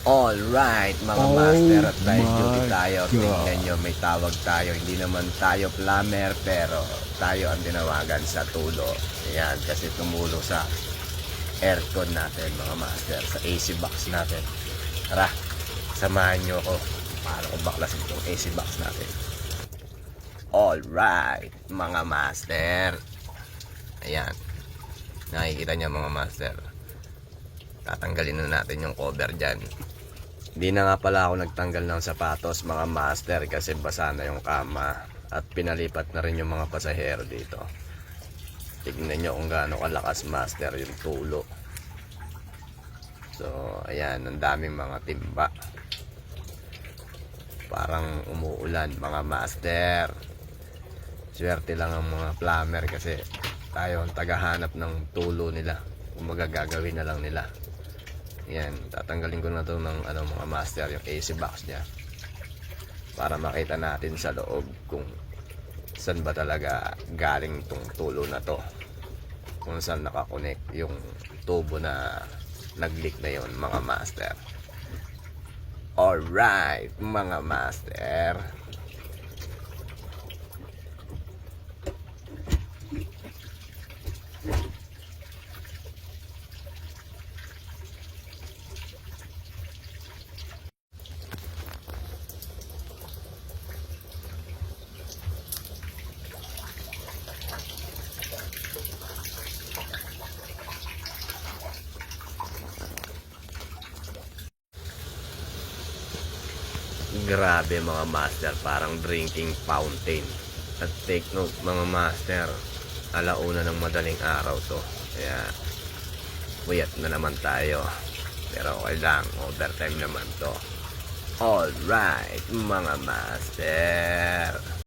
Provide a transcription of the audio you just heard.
Alright mga master, at dahil duty tayo, tingnan nyo may tawag tayo. Hindi naman tayo plumber pero tayo ang tinawagan sa tulo. Ayan, kasi tumulo sa aircon natin mga master, sa AC box natin. Tara, samahan nyo ako para ko baklasin itong AC box natin. Alright mga master, ayan, nakikita nyo mga master. Tatanggalin na natin yung cover dyan. Hindi na nga pala ako nagtanggal ng sapatos mga master kasi basa na yung kama. At pinalipat na rin yung mga pasahero dito. Tignan nyo kung gaano kalakas master yung tulo. So ayan, ang daming mga timba. Parang umuulan mga master. Swerte lang ang mga plumber kasi tayo ang tagahanap ng tulo nila. Kung magagagawin na lang nila. Yan, tatanggalin ko na to ng mga master, yung AC box nya para makita natin sa loob kung saan ba talaga galing tong tulo na to, kung saan nakakonect yung tubo na nag-leak na yon mga master. Alright mga master, grabe mga master, parang drinking fountain. At take note mga master, alauna ng madaling araw to, kaya puyat na naman tayo, pero okay lang, overtime naman to. Alright mga master.